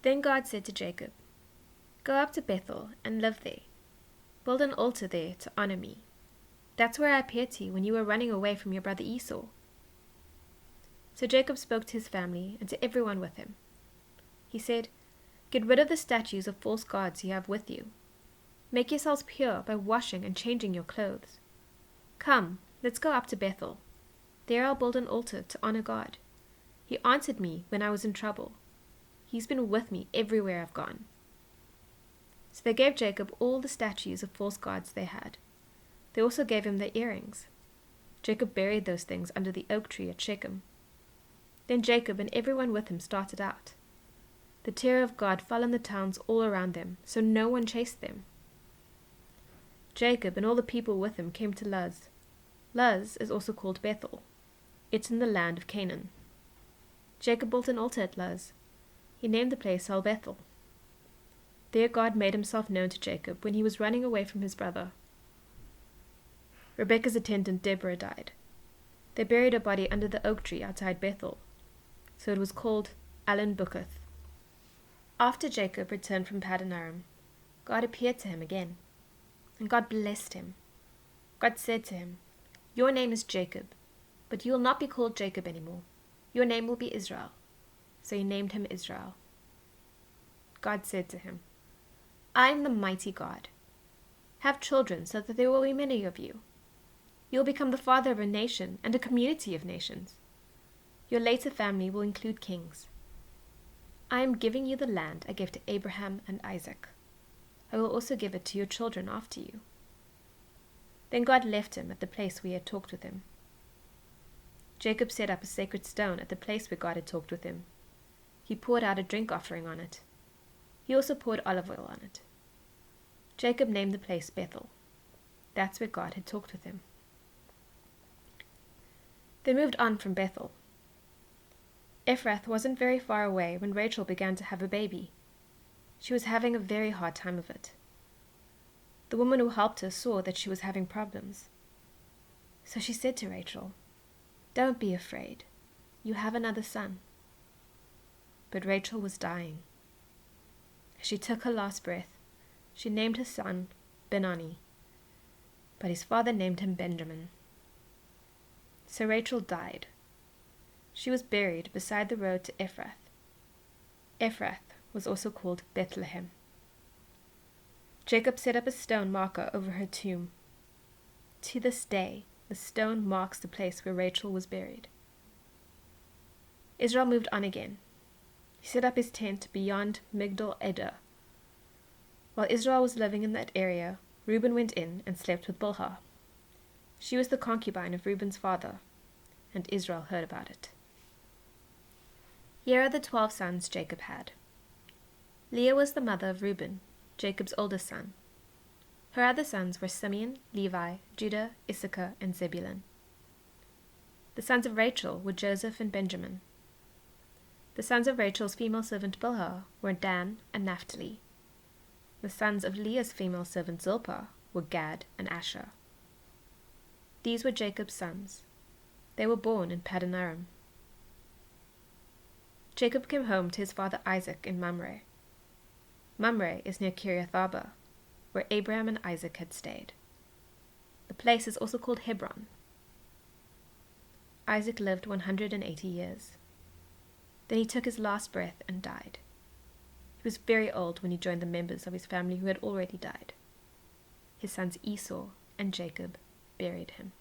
Then God said to Jacob, "Go up to Bethel and live there. Build an altar there to honor me. That's where I appeared to you when you were running away from your brother Esau." So Jacob spoke to his family and to everyone with him. He said, "Get rid of the statues of false gods you have with you. Make yourselves pure by washing and changing your clothes. Come, let's go up to Bethel. There I'll build an altar to honor God. He answered me when I was in trouble. He's been with me everywhere I've gone." So they gave Jacob all the statues of false gods they had. They also gave him their earrings. Jacob buried those things under the oak tree at Shechem. Then Jacob and everyone with him started out. The terror of God fell on the towns all around them, so no one chased them. Jacob and all the people with him came to Luz. Luz is also called Bethel. It's in the land of Canaan. Jacob built an altar at Luz. He named the place El Bethel. There God made himself known to Jacob when he was running away from his brother. Rebekah's attendant Deborah died. They buried her body under the oak tree outside Bethel, so it was called Allon Bukath. After Jacob returned from Paddan Aram, God appeared to him again, and God blessed him. God said to him, "Your name is Jacob, but you will not be called Jacob anymore. Your name will be Israel." So he named him Israel. God said to him, "I am the mighty God. Have children so that there will be many of you. You will become the father of a nation and a community of nations. Your later family will include kings. I am giving you the land I gave to Abraham and Isaac. I will also give it to your children after you." Then God left him at the place where he had talked with him. Jacob set up a sacred stone at the place where God had talked with him. He poured out a drink offering on it. He also poured olive oil on it. Jacob named the place Bethel. That's where God had talked with him. They moved on from Bethel. Ephrath wasn't very far away when Rachel began to have a baby. She was having a very hard time of it. The woman who helped her saw that she was having problems. So she said to Rachel, "Don't be afraid. You have another son." But Rachel was dying. As she took her last breath, she named her son Benoni, but his father named him Benjamin. So Rachel died. She was buried beside the road to Ephrath. Ephrath was also called Bethlehem. Jacob set up a stone marker over her tomb. To this day, the stone marks the place where Rachel was buried. Israel moved on again. He set up his tent beyond Migdal Eder. While Israel was living in that area, Reuben went in and slept with Bilhah. She was the concubine of Reuben's father, and Israel heard about it. Here are the 12 sons Jacob had. Leah was the mother of Reuben, Jacob's oldest son. Her other sons were Simeon, Levi, Judah, Issachar, and Zebulun. The sons of Rachel were Joseph and Benjamin. The sons of Rachel's female servant Bilhah were Dan and Naphtali. The sons of Leah's female servant Zilpah were Gad and Asher. These were Jacob's sons. They were born in Paddan Aram. Jacob came home to his father Isaac in Mamre. Mamre is near Kiriath Arba, where Abraham and Isaac had stayed. The place is also called Hebron. Isaac lived 180 years. Then he took his last breath and died. He was very old when he joined the members of his family who had already died. His sons Esau and Jacob buried him.